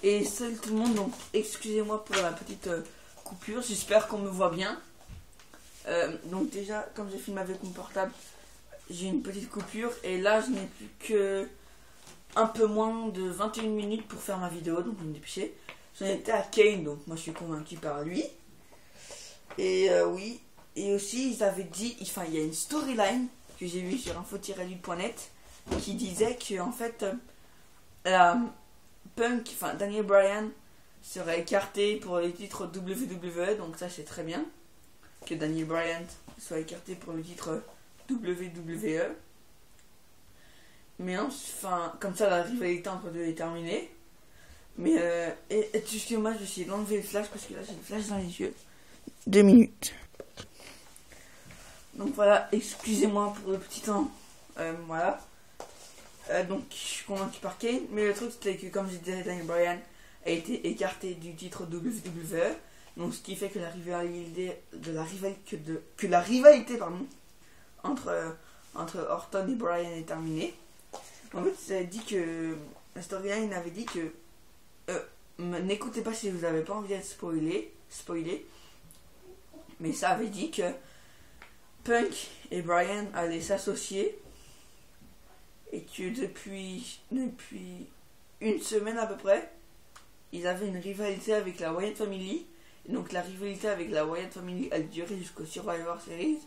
Et salut tout le monde, donc excusez-moi pour la petite coupure, j'espère qu'on me voit bien. Donc déjà, comme j'ai filmé avec mon portable, j'ai une petite coupure et là je n'ai plus que un peu moins de 21 minutes pour faire ma vidéo, donc je vais me dépêcher. J'en étais à Kane, donc moi je suis convaincu par lui. Et oui, et aussi ils avaient dit, enfin il y a une storyline que j'ai vue sur info-lutte.net qui disait que en fait Punk, enfin Daniel Bryan serait écarté pour les titres WWE, donc ça c'est très bien que Daniel Bryan soit écarté pour le titre WWE. Mais enfin, comme ça la rivalité entre deux est terminée. Mais excusez-moi, je vais essayer d'enlever le flash parce que là j'ai le flash dans les yeux. 2 minutes. Donc voilà, excusez-moi pour le petit temps. Voilà. Donc je suis convaincu par Kane, mais le truc c'était que comme je disais, Daniel Bryan a été écarté du titre WWE, donc ce qui fait que la rivalité entre Orton et Bryan est terminée. En fait, ça a dit que la storyline avait dit que n'écoutez pas si vous n'avez pas envie d'être spoilé, mais ça avait dit que Punk et Bryan allaient s'associer. Et que depuis une semaine à peu près, ils avaient une rivalité avec la Wyatt Family. Et donc la rivalité avec la Wyatt Family, elle durait jusqu'au Survivor Series.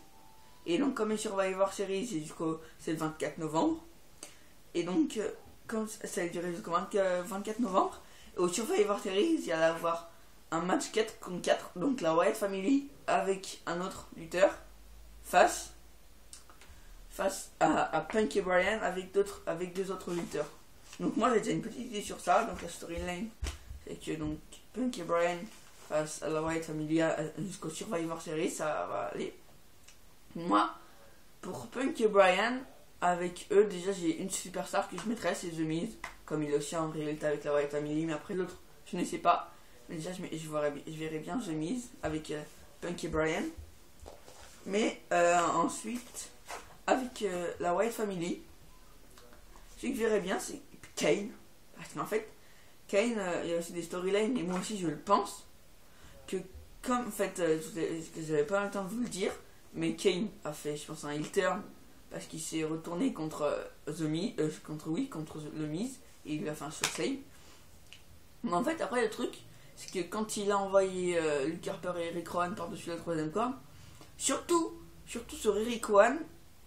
Et donc comme le Survivor Series, c'est le 24 novembre. Et donc, comme ça a duré jusqu'au 24 novembre, et au Survivor Series, il y allait avoir un match 4 contre 4. Donc la Wyatt Family avec un autre lutteur face à Punk et Bryan avec deux autres lutteurs. Donc moi j'ai déjà une petite idée sur ça. Donc la storyline c'est que donc Punk et Bryan face à la Wyatt Family jusqu'au Survivor Series, ça va aller. Moi pour Punk et Bryan, avec eux déjà j'ai une superstar que je mettrais, c'est The Miz, comme il est aussi en réalité avec la Wyatt Family, mais après l'autre je ne sais pas. Mais déjà je verrais bien The Miz avec Punk et Bryan. Mais ensuite avec la Wyatt Family, ce que je verrais bien c'est Kane, parce qu'en fait Kane, il y a aussi des storylines et moi aussi je le pense que comme en fait j'avais pas le temps de vous le dire, mais Kane a fait je pense un heel turn parce qu'il s'est retourné contre contre le Miz et il lui a fait un shot save. Mais en fait après le truc c'est que quand il a envoyé Luke Harper et Eric Rowan par-dessus la troisième corde, surtout sur Eric Rowan,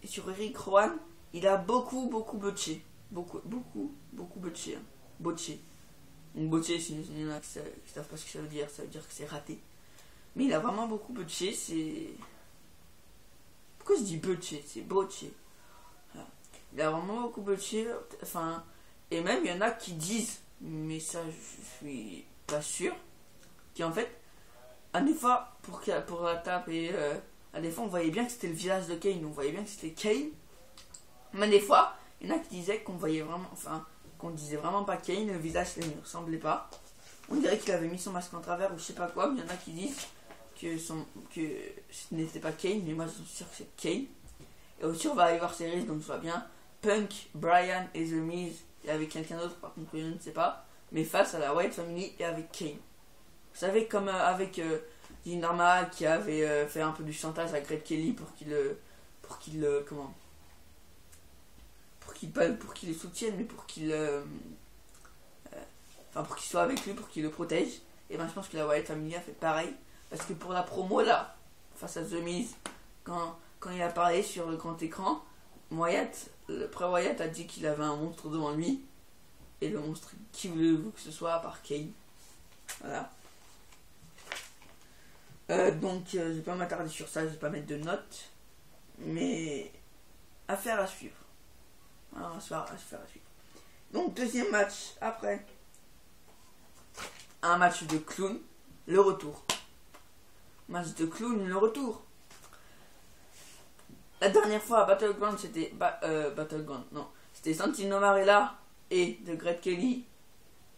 et sur Eric Rowan, il a beaucoup botché. Beaucoup botché. Botché. Donc botché, il y en a qui savent pas ce que ça veut dire que c'est raté. Mais il a vraiment beaucoup botché, c'est... Pourquoi je dis botché? C'est botché. Voilà. Il a vraiment beaucoup botché, enfin... Et même, il y en a qui disent, mais ça, je suis pas sûr, qui en fait, à des fois, pour la tape et... à des fois on voyait bien que c'était le visage de Kane, on voyait bien que c'était Kane. Mais des fois, il y en a qui disaient qu'on voyait vraiment, enfin, qu'on disait vraiment pas Kane, le visage ne lui ressemblait pas. On dirait qu'il avait mis son masque en travers ou je sais pas quoi, mais il y en a qui disent que ce n'était pas Kane, mais moi je suis sûr que c'est Kane. Et au Survivor Series, donc je vois bien Punk, Bryan et The Miz, et avec quelqu'un d'autre, par contre je ne sais pas, mais face à la Wyatt Family et avec Kane. Vous savez, comme avec... Jinder Mahal qui avait fait un peu du chantage à Greg Kelly pour qu'il le soutienne, mais pour qu'il soit avec lui, pour qu'il le protège. Et ben je pense que la Wyatt Family a fait pareil, parce que pour la promo là face à The Miz, quand il a parlé sur le grand écran, le pré-Wyatt a dit qu'il avait un monstre devant lui, et le monstre, qui voulez-vous que ce soit à part Kane? Voilà. Donc je vais pas m'attarder sur ça, je vais pas mettre de notes, mais affaire à suivre. Voilà, affaire à suivre. Donc deuxième match après un match de clown, le retour. Match de clown, le retour. La dernière fois à Battleground c'était c'était Santino Marella et The Great Kelly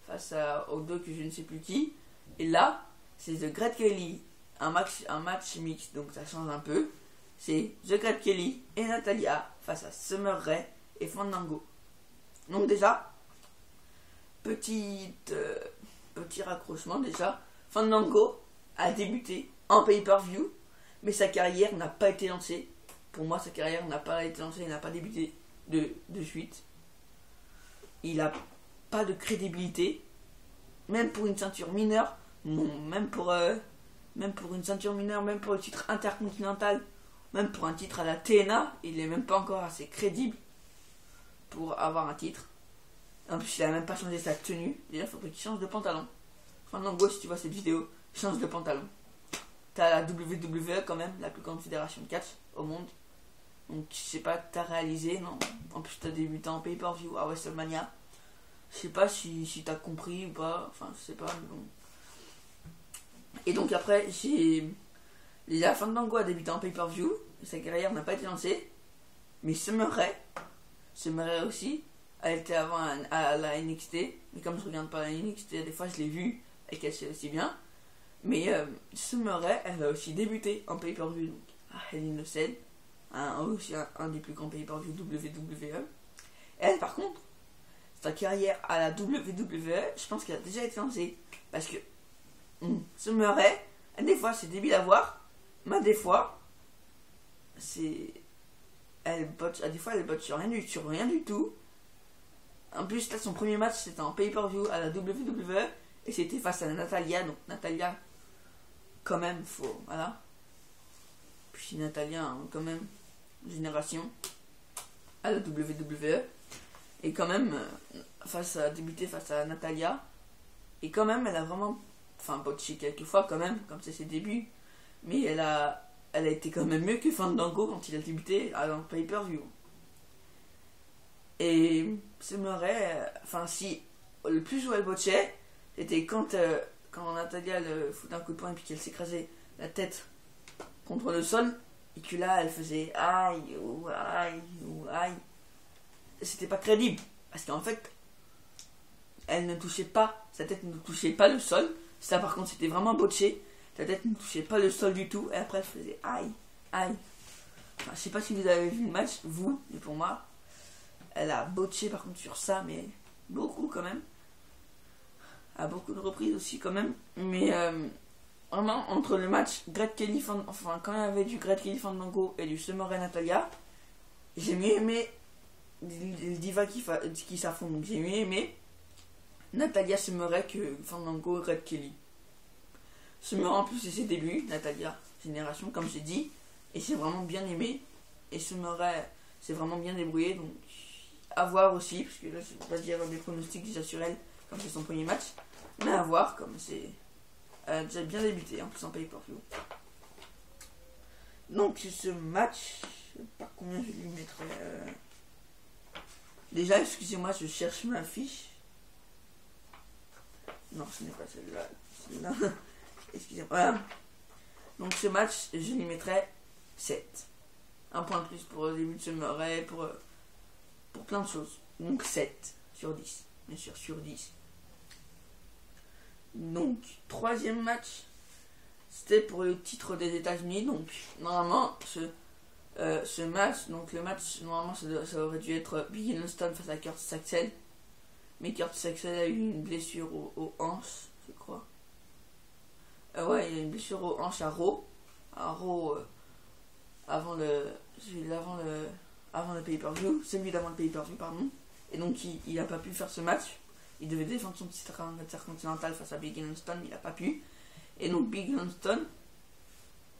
face aux deux que je ne sais plus qui. Et là c'est The Great Kelly. Un match mixte, donc ça change un peu. C'est The Great Kelly et Natalia face à Summer Rae et Fandango. Donc déjà, petite petit raccrochement déjà. Fandango a débuté en pay-per-view, mais sa carrière n'a pas été lancée. Pour moi, sa carrière n'a pas été lancée, il n'a pas débuté de suite. Il n'a pas de crédibilité, même pour une ceinture mineure, même pour une ceinture mineure, même pour le titre intercontinental, même pour un titre à la TNA, il n'est même pas encore assez crédible pour avoir un titre. En plus, il n'a même pas changé sa tenue. Déjà, il faudrait qu'il change de pantalon. Fandango, si tu vois cette vidéo, change de pantalon. T'as la WWE quand même, la plus grande fédération de catch au monde. Donc, je sais pas, t'as réalisé, non. En plus, t'as débuté en pay-per-view à WrestleMania. Je sais pas si t'as compris ou pas. Enfin, je sais pas, mais bon. Et donc, après, déjà, Fandango a débuté en pay-per-view. Sa carrière n'a pas été lancée. Mais Summer Rae aussi, elle était avant à la NXT. Mais comme je regarde pas la NXT, des fois, je l'ai vue et qu'elle sait aussi bien. Mais Summer Rae, elle a aussi débuté en pay-per-view. Donc, à Hell in a Cell. Aussi un des plus grands pay-per-view WWE. Elle, par contre, sa carrière à la WWE, je pense qu'elle a déjà été lancée. Parce que Summer Rae, des fois c'est débile à voir, mais des fois elle botte sur rien du tout. En plus là, son premier match c'était en pay-per-view à la WWE et c'était face à Natalia. Donc Natalia, quand même, voilà. Puis Natalia, quand même, génération à la WWE. Et quand même, débuter face à Natalia. Et quand même, elle a vraiment, botché quelques fois quand même, comme c'est ses débuts. Mais elle a été quand même mieux que Fandango quand il a débuté à un pay-per-view. Et Summer Rae, si le plus où elle botchait, c'était quand Natalia le fout un coup de poing et puis qu'elle s'écrasait la tête contre le sol. Et que là, elle faisait aïe, ou aïe, ou aïe. C'était pas crédible. Parce qu'en fait, elle ne touchait pas, sa tête ne touchait pas le sol. Ça, par contre, c'était vraiment botché. Sa tête ne touchait pas le sol du tout. Et après, elle faisait aïe, aïe. Je sais pas si vous avez vu le match, vous, mais pour moi, elle a botché par contre sur ça, mais beaucoup quand même. À beaucoup de reprises aussi quand même. Mais vraiment, entre le match Great Kelly, quand il y avait du Great Kelly Fandango et du Summer Rae Natalia, j'ai mieux aimé les divas qui s'affrontent. Donc j'ai mieux aimé Natalia Summer Rae que Fandango Great Kelly. Summer Rae en plus c'est ses débuts, Natalia génération comme j'ai dit, et c'est vraiment bien aimé. Et Summer Rae c'est vraiment bien débrouillé, donc à voir aussi, parce que là je vais pas dire des pronostics déjà sur elle, comme c'est son premier match, mais à voir, comme c'est déjà bien débuté, en plus en pay-per-view. Donc ce match, je sais pas combien je lui mettrai. Déjà, excusez-moi, je cherche ma fiche. Non, ce n'est pas celle-là. Excusez-moi. Voilà. Donc ce match, je lui mettrai 7. Un point de plus pour le début de Summer Rae, pour plein de choses. Donc 7 sur 10. Bien sûr, sur 10. Donc, troisième match, c'était pour le titre des États-Unis. Donc, normalement, ce match, donc le match, normalement, ça aurait dû être Biggie Langston face à Curtis Axel. Mais Curtis Axel a eu une blessure aux hanches, je crois. Ouais, il y a une blessure aux hanches à Raw. Avant le pay-per-view. Celui d'avant le pay-per-view, pardon. Et donc, il n'a pas pu faire ce match. Il devait défendre son titre intercontinental face à Biggie Langston, il n'a pas pu. Et donc, Biggie Langston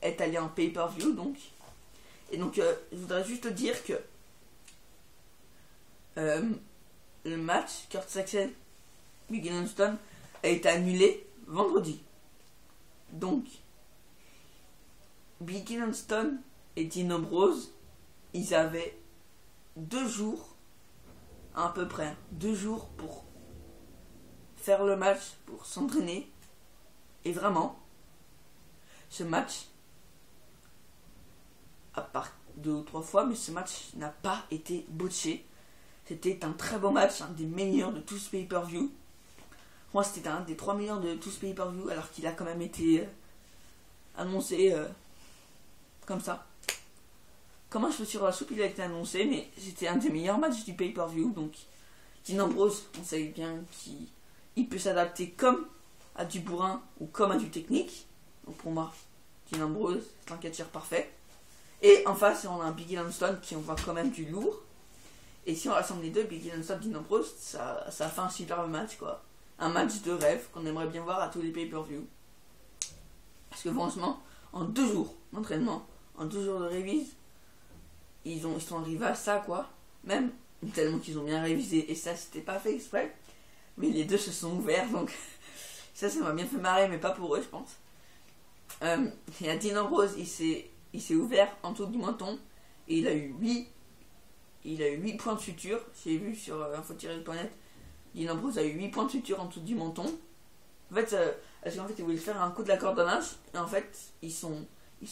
est allé en pay-per-view, donc. Et donc, je voudrais juste dire que le match Curtis Axel Biggie Langston a été annulé vendredi. Donc, Biggie Langston et Dean Ambrose, ils avaient 2 jours, à peu près, 2 jours pour faire le match, pour s'entraîner. Et vraiment, ce match, à part 2 ou 3 fois, mais ce match n'a pas été botché. C'était un très bon match, un des meilleurs de tous pay-per-view. Moi, c'était un des 3 meilleurs de tous pay-per-view, alors qu'il a quand même été annoncé comme ça. Comme un cheveu sur la soupe, il a été annoncé, mais c'était un des meilleurs matchs du pay-per-view. Donc, Dean Ambrose, on sait bien qu'il peut s'adapter comme à du bourrin ou comme à du technique. Donc pour moi, Dean Ambrose, c'est un catcheur parfait. Et en face, on a un Biggie Langston qui envoie quand même du lourd. Et si on rassemble les deux, Biggie Langston, Dean Ambrose, ça fait un superbe match, quoi. Un match de rêve qu'on aimerait bien voir à tous les pay-per-view. Parce que franchement, en 2 jours d'entraînement, en 2 jours de révise, ils sont arrivés à ça, quoi. Même tellement qu'ils ont bien révisé. Et ça, c'était pas fait exprès. Mais les deux se sont ouverts, donc ça m'a bien fait marrer, mais pas pour eux, je pense. Et à Dean Ambrose, il s'est ouvert en dessous du menton. Et il a eu 8 points de suture. J'ai vu sur info-net. Dean Ambrose a eu 8 points de suture en dessous du menton. En fait, parce qu'en fait, il voulait faire un coup de la corde à linge. Et en fait, ils sont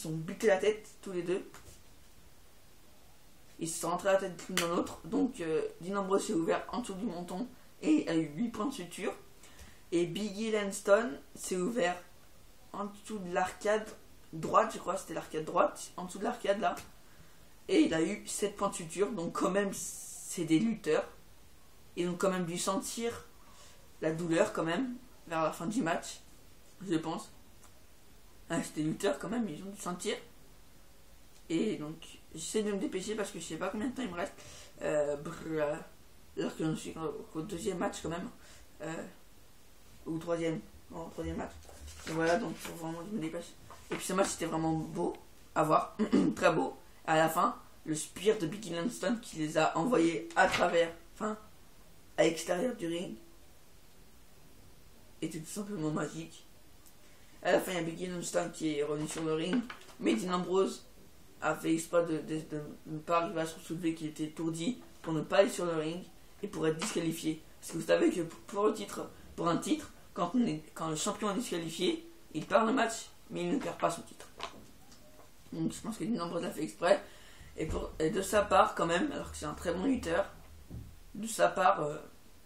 butés la tête, tous les deux. Ils se sont rentrés la tête l'un dans l'autre. Donc, Dean Ambrose s'est ouvert en dessous du menton et a eu 8 points de suture. Et Biggie Langston s'est ouvert en dessous de l'arcade droite, je crois, c'était l'arcade droite, en dessous de l'arcade là. Et il a eu 7 points de suture. Donc, quand même, c'est des lutteurs. Ils ont quand même dû sentir la douleur, quand même, vers la fin du match, je pense. C'est des lutteurs, quand même, ils ont dû sentir. Et donc, j'essaie de me dépêcher parce que je sais pas combien de temps il me reste. Alors que je suis au 2e match, quand même. Ou 3e. Non, 3e match. Et voilà, donc, faut vraiment que je me dépêche. Et puis, ce match, c'était vraiment beau à voir. Très beau. À la fin, le spear de Biggie Langston qui les a envoyés à travers, enfin, à l'extérieur du ring, était tout simplement magique. À la fin, il y a Biggie Langston qui est revenu sur le ring, mais Dean Ambrose a fait exprès de ne pas arriver à se soulever, qu'il était étourdi pour ne pas aller sur le ring et pour être disqualifié. Parce que vous savez que pour un titre, quand le champion est disqualifié, il perd le match, mais il ne perd pas son titre. Donc je pense que Dean Ambrose l'a fait exprès. Et de sa part, quand même, alors que c'est un très bon lutteur, de sa part,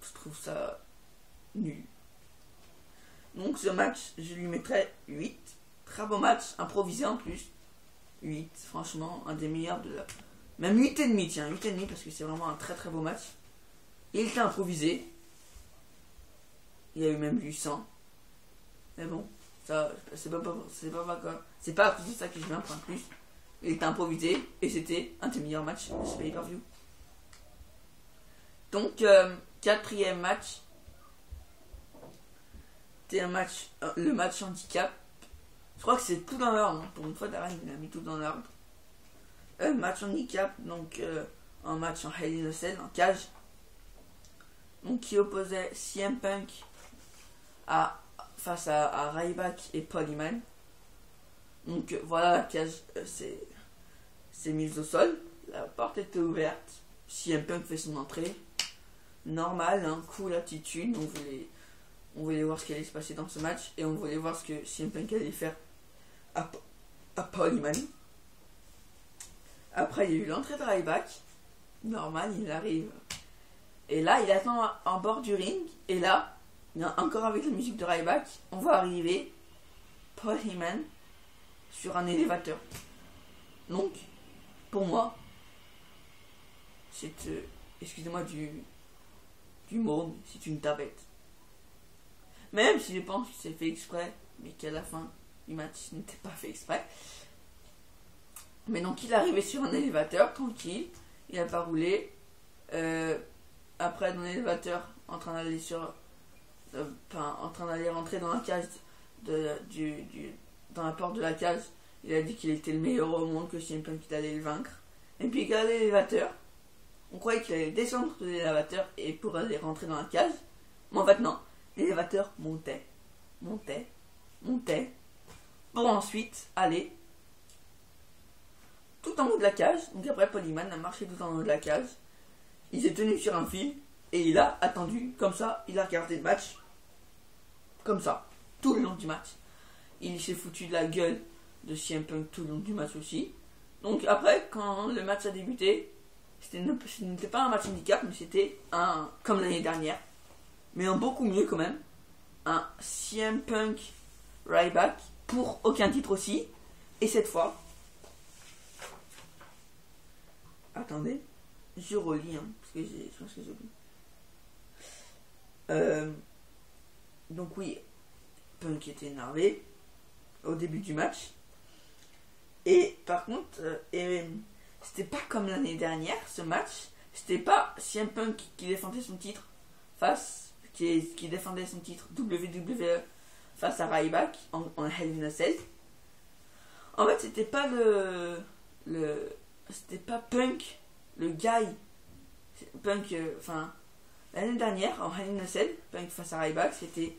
je trouve ça nul. Donc ce match, je lui mettrais 8. Très beau match, improvisé en plus. 8, franchement, un des meilleurs de la... Même 8,5, tiens, 8,5 parce que c'est vraiment un très très beau match. Et il était improvisé. Il y a eu même du 100. Mais bon, ça, c'est pas à cause de ça que je mets un point de plus. Il était improvisé et c'était un des meilleurs matchs de ce pay-per-view. Donc, 4e match. C'était le match handicap. Je crois que c'est tout dans l'ordre. Pour une fois, Darren il a mis tout dans l'ordre. Match handicap, donc un match en Hell in a Cell, en cage. Donc qui opposait CM Punk face à Ryback et Paul Heyman. Donc voilà, la cage c'est mise au sol. La porte était ouverte. CM Punk fait son entrée. Normal, hein, cool attitude. On voulait voir ce qui allait se passer dans ce match. Et on voulait voir ce que CM Punk allait faire à Paul Heyman. Après, il y a eu l'entrée de Ryback. Normal, il arrive. Et là, il attend en bord du ring. Et là, encore avec la musique de Ryback, on va arriver Paul Heyman sur un élévateur. Donc, pour moi, c'est, excusez-moi du mot, c'est une tapette. Même si je pense que c'est fait exprès, mais qu'à la fin du match, ce n'était pas fait exprès. Mais donc, il est arrivé sur un élévateur, tranquille. Il n'a pas roulé. Après, dans l'élévateur, en train d'aller rentrer dans la cage dans la porte de la cage, il a dit qu'il était le meilleur au monde, que CM Punk allait le vaincre. Et puis, il a l'élévateur. On croyait qu'il allait descendre de l'élévateur et pour aller rentrer dans la cage. Mais en fait, non. L'élévateur montait, pour ensuite aller tout en haut de la cage. Donc après, Paul Heyman a marché tout en haut de la cage. Il s'est tenu sur un fil et il a attendu comme ça. Il a regardé le match comme ça, tout le long du match. Il s'est foutu de la gueule de CM Punk tout le long du match aussi. Donc après, quand le match a débuté, ce n'était pas un match handicap, mais c'était comme l'année dernière, mais un beaucoup mieux quand même. Un CM Punk Ryback pour aucun titre aussi. Et cette fois, attendez, je relis, parce que je pense que j'ai oublié. Donc oui, Punk était énervé au début du match. Et par contre, c'était pas comme l'année dernière, ce match. C'était pas CM Punk qui défendait son titre qui défendait son titre WWE face à Ryback en Hell in a Cell. En fait, c'était pas c'était pas Punk, le guy. Punk, l'année dernière, en Hell in a Cell, Punk face à Ryback, c'était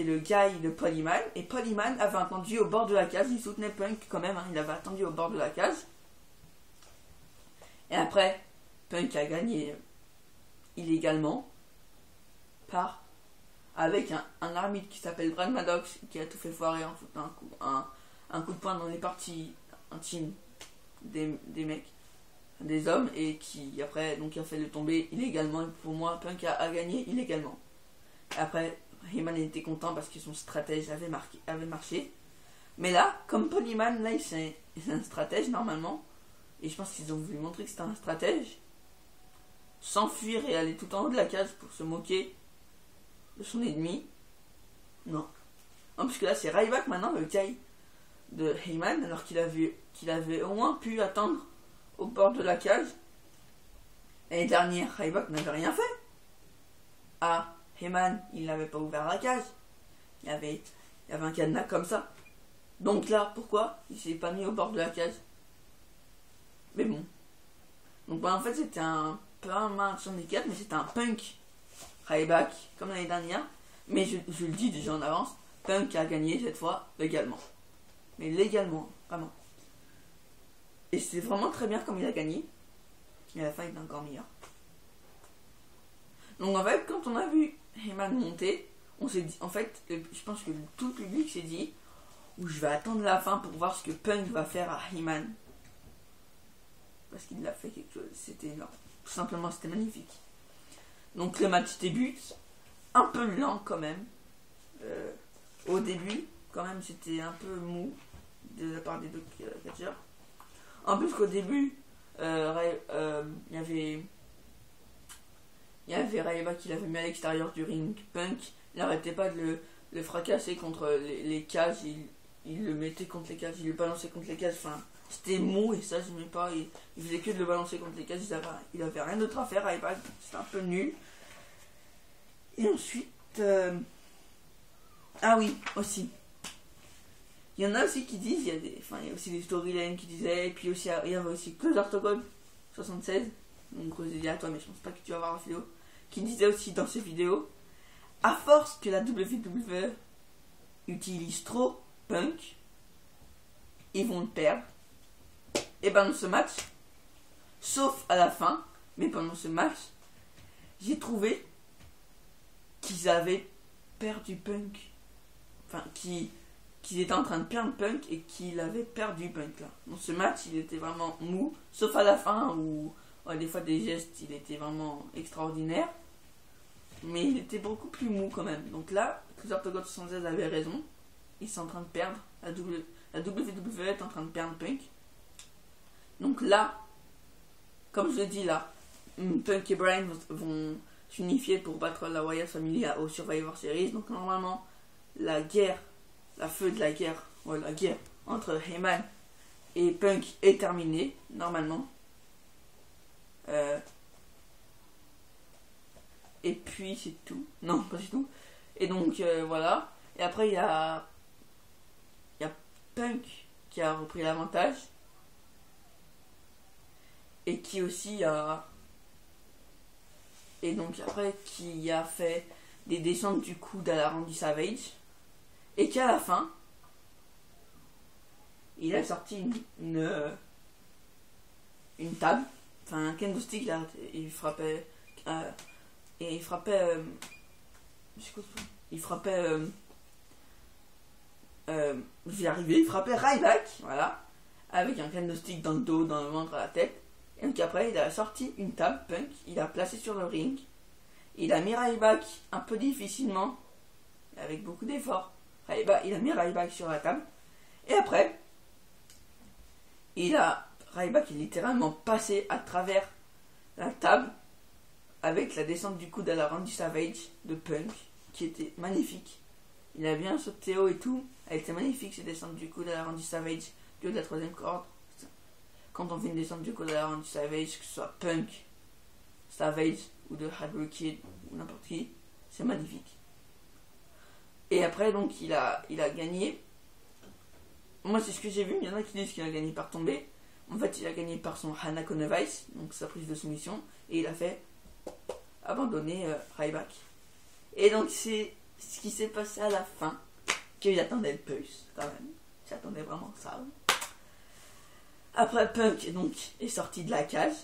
le guy de Paul Heyman. Et Paul Heyman avait attendu au bord de la cage. Il soutenait Punk quand même, il avait attendu au bord de la cage. Et après, Punk a gagné illégalement avec un arbitre qui s'appelle Brad Maddox, qui a tout fait foirer en foutant un coup de poing dans les parties intimes des mecs, des hommes, et qui après donc a fait le tomber illégalement. Et pour moi, Punk a gagné illégalement. Et après, Heyman était content parce que son stratège avait marché. Mais là, comme Paul Heyman, là, c'est un stratège normalement, et je pense qu'ils ont voulu montrer que c'était un stratège, s'enfuir et aller tout en haut de la cage pour se moquer de son ennemi. Non, parce que là c'est Ryback maintenant le guy de Heyman, alors qu'il avait au moins pu attendre au bord de la cage. L'année dernière, Ryback n'avait rien fait. Heyman, il n'avait pas ouvert la cage. Il y avait un cadenas comme ça. Donc là, pourquoi il s'est pas mis au bord de la cage? Mais bon. Donc en fait, c'était pas un match handicap, mais c'était un Punk Ryback comme l'année dernière. Mais je le dis déjà en avance, Punk a gagné cette fois légalement. Mais légalement, vraiment. Et c'est vraiment très bien comme il a gagné. Et à la fin, il est encore meilleur. Donc en fait, quand on a vu Heyman monter, on s'est dit, en fait, je pense que tout le public s'est dit, je vais attendre la fin pour voir ce que Punk va faire à Heyman. Parce qu'il a fait quelque chose, c'était énorme. Tout simplement, c'était magnifique. Donc le match débute, un peu lent quand même. Au début, quand même, c'était un peu mou de la part des deux catcheurs. En plus qu'au début, il y avait Ryback qui l'avait mis à l'extérieur du ring. Punk, il n'arrêtait pas de le fracasser contre les cages. Il le mettait contre les cages, il le balançait contre les cages. Enfin, c'était mou et ça, je n'aimais pas. Il faisait que de le balancer contre les cages. Il avait rien d'autre à faire, Ryback. C'était un peu nul. Et ensuite... Ah oui, aussi. Il y en a aussi qui disent, il y a aussi des storylines qui disaient, et puis aussi, il y avait aussi Closer to God 76, donc Rosélie à toi, mais je pense pas que tu vas voir la vidéo, qui disait aussi dans ses vidéos, à force que la WWE utilise trop Punk, ils vont le perdre. Et pendant ce match, sauf à la fin, mais pendant ce match, j'ai trouvé qu'ils avaient perdu Punk. Enfin, qu'ils étaient en train de perdre Punk et qu'il avait perdu Punk là. Dans ce match, il était vraiment mou, sauf à la fin où des fois des gestes, il était vraiment extraordinaire. Mais il était beaucoup plus mou quand même. Donc là, Closer to God 76 avait raison. Ils sont en train de perdre. La WWE est en train de perdre Punk. Donc là, comme je le dis là, Punk et Bryan vont s'unifier pour battre la Royal Family au Survivor Series. Donc normalement, la guerre entre Heyman et Punk est terminée, normalement. Et puis c'est tout. Non, pas du tout. Et donc voilà. Et après il y a Punk qui a repris l'avantage. Et qui aussi a... Et donc après qui a fait des descentes du coude à la Randy Savage. Et qu'à la fin, il a sorti une table, enfin un candlestick là, il frappait, je vais y arriver, il frappait Ryback, voilà, avec un candlestick dans le dos, dans le ventre, à la tête. Et donc après, il a sorti une table, Punk, il a placé sur le ring, il a mis Ryback un peu difficilement, avec beaucoup d'efforts. Il a mis Ryback sur la table. Et après, Ryback est littéralement passé à travers la table avec la descente du coude à la Randy Savage de Punk, qui était magnifique. Il a bien sauté haut et tout. Elle était magnifique, ces descentes du coude à la Randy Savage, du haut de la troisième corde. Quand on fait une descente du coude à la Randy Savage, que ce soit Punk, Savage ou de Hardware Kid ou n'importe qui, c'est magnifique. Et après, donc, il a gagné. Moi, c'est ce que j'ai vu. Il y en a qui disent qu'il a gagné par tombée. En fait, il a gagné par son Hanako no Vice, donc sa prise de soumission. Et il a fait abandonner Ryback. Et donc, c'est ce qui s'est passé à la fin. Qu'il attendait le plus, quand même. J'attendais vraiment ça. Après, Punk donc, est sorti de la cage.